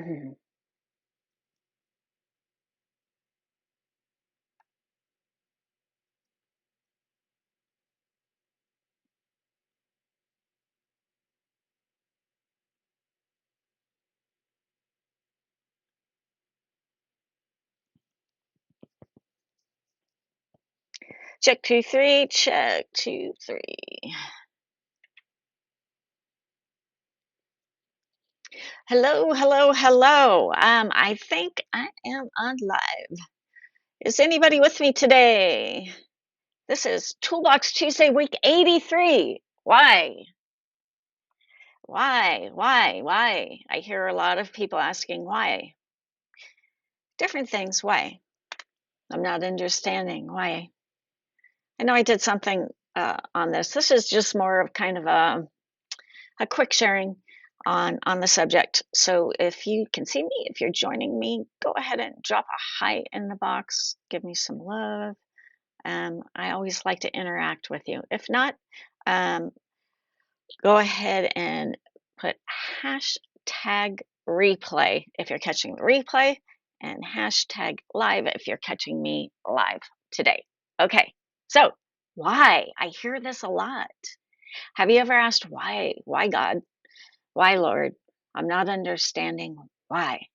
Mhm. Check 2 3. Check 2 3. Hello, hello, hello. I think I am on live. Is anybody with me today? This is Toolbox Tuesday, week 83. Why? Why? I hear a lot of people asking why. Different things. Why? I'm not understanding why. I know I did something on this. This is just more of kind of a quick sharing on the subject. So if you can see me, if you're joining me, go ahead and drop a hi in the box. Give me some love. I always like to interact with you. If not, um, go ahead and put hashtag replay if you're catching the replay, and hashtag live if you're catching me live today. Okay, so why? I hear this a lot. Have you ever asked why? Why God? Why, Lord? I'm not understanding why.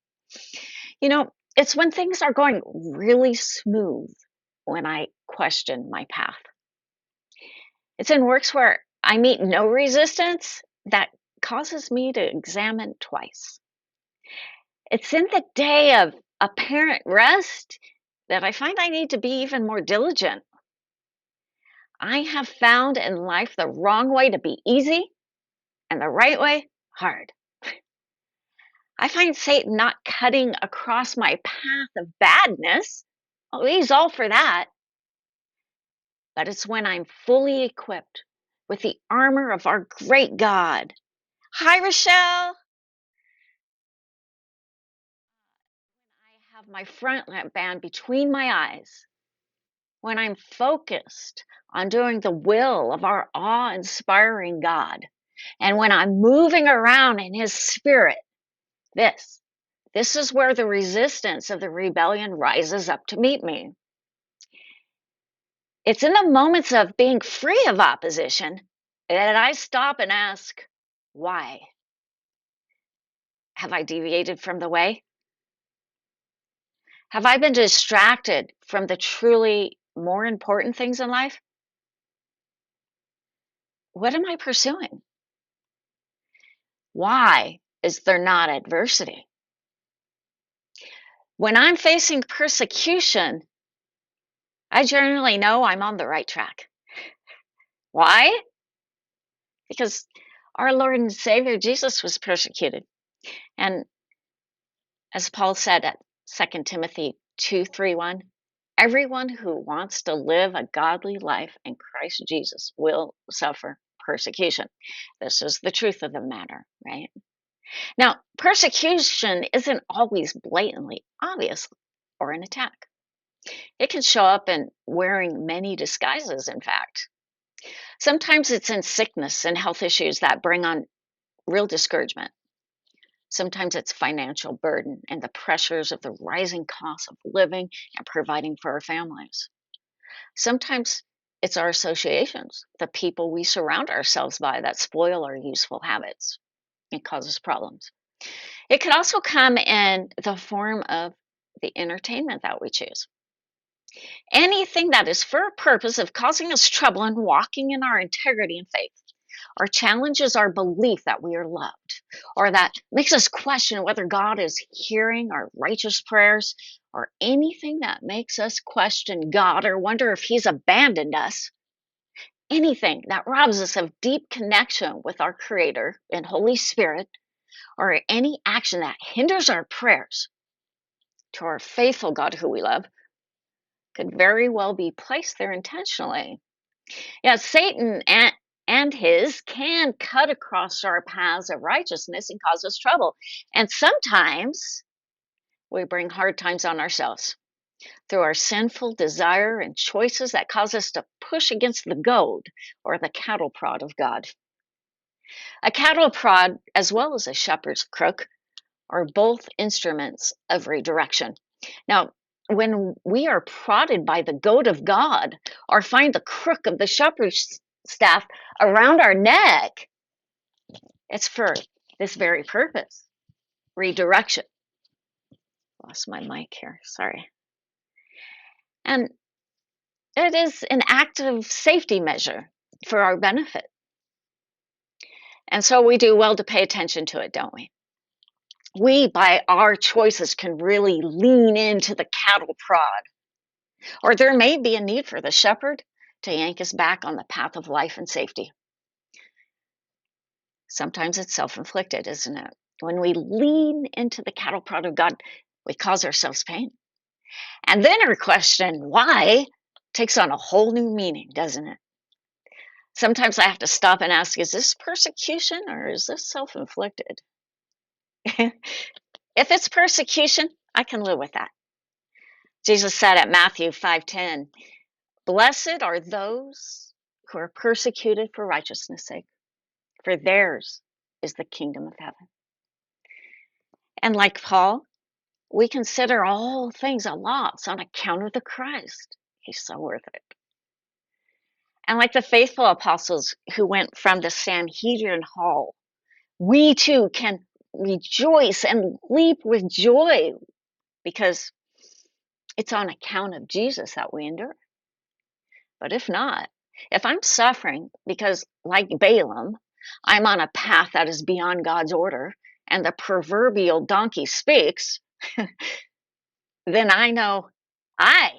It's when things are going really smooth when I question my path. It's in works where I meet no resistance that causes me to examine twice. It's in the day of apparent rest that I find I need to be even more diligent. I have found in life the wrong way to be easy and the right way hard. I find Satan not cutting across my path of badness. Oh, he's all for that. But it's when I'm fully equipped with the armor of our great God. Hi, Rochelle. I have my front band between my eyes. When I'm focused on doing the will of our awe inspiring God. And when I'm moving around in his spirit, this, this is where the resistance of the rebellion rises up to meet me. It's in the moments of being free of opposition that I stop and ask, why? Have I deviated from the way? Have I been distracted from the truly more important things in life? What am I pursuing? Why is there not adversity? When I'm facing persecution, I generally know I'm on the right track. Why? Because our Lord and Savior Jesus was persecuted. And as Paul said at 2 Timothy 2:3-1, everyone who wants to live a godly life in Christ Jesus will suffer persecution. This is the truth of the matter, right? Now, persecution isn't always blatantly obvious or an attack. It can show up in wearing many disguises, in fact. Sometimes it's in sickness and health issues that bring on real discouragement. Sometimes it's financial burden and the pressures of the rising costs of living and providing for our families. Sometimes it's our associations, the people we surround ourselves by that spoil our useful habits and causes problems. It could also come in the form of the entertainment that we choose. Anything that is for a purpose of causing us trouble and walking in our integrity and faith, or challenges our belief that we are loved, or that makes us question whether God is hearing our righteous prayers, or anything that makes us question God or wonder if He's abandoned us. Anything that robs us of deep connection with our Creator and Holy Spirit, or any action that hinders our prayers to our faithful God who we love, could very well be placed there intentionally. Yeah, Satan and his can cut across our paths of righteousness and cause us trouble. And sometimes we bring hard times on ourselves through our sinful desire and choices that cause us to push against the goad or the cattle prod of God. A cattle prod, as well as a shepherd's crook, are both instruments of redirection. Now, when we are prodded by the goad of God or find the crook of the shepherd's staff around our neck, it's for this very purpose, redirection. Lost my mic here, sorry. And it is an active safety measure for our benefit. And so we do well to pay attention to it, don't we? We, by our choices, can really lean into the cattle prod. Or there may be a need for the shepherd to yank us back on the path of life and safety. Sometimes it's self-inflicted, isn't it? When we lean into the cattle prod of God, we cause ourselves pain. And then our question, why, takes on a whole new meaning, doesn't it? Sometimes I have to stop and ask, is this persecution or is this self-inflicted? If it's persecution, I can live with that. Jesus said at Matthew 5:10, "Blessed are those who are persecuted for righteousness' sake, for theirs is the kingdom of heaven." And like Paul, we consider all things a loss on account of the Christ. He's so worth it. And like the faithful apostles who went from the Sanhedrin hall, we too can rejoice and leap with joy because it's on account of Jesus that we endure. But if not, if I'm suffering because, like Balaam, I'm on a path that is beyond God's order and the proverbial donkey speaks, then I know I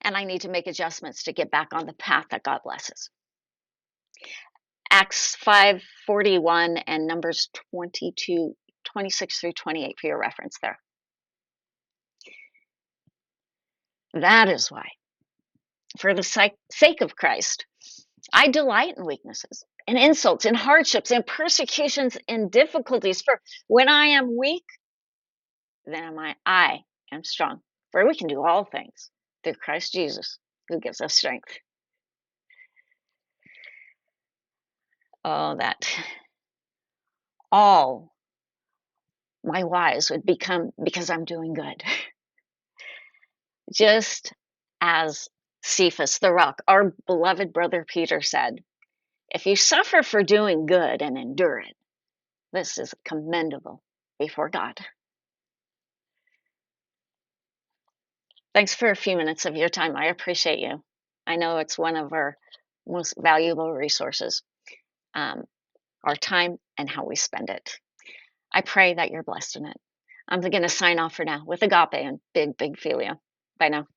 and I need to make adjustments to get back on the path that God blesses. Acts 5:41 and Numbers 26 through 28 for your reference there. That is why, for the sake of Christ, I delight in weaknesses, in insults, in hardships, in persecutions, in difficulties. For when I am weak, then I am strong. For we can do all things through Christ Jesus, who gives us strength. Oh, that all my whys would become because I'm doing good. Just as Cephas the rock, our beloved brother Peter said, if you suffer for doing good and endure it, this is commendable before God. Thanks for a few minutes of your time. I appreciate you. I know it's one of our most valuable resources, our time and how we spend it. I pray that you're blessed in it. I'm going to sign off for now with agape and big, big philia. Bye now.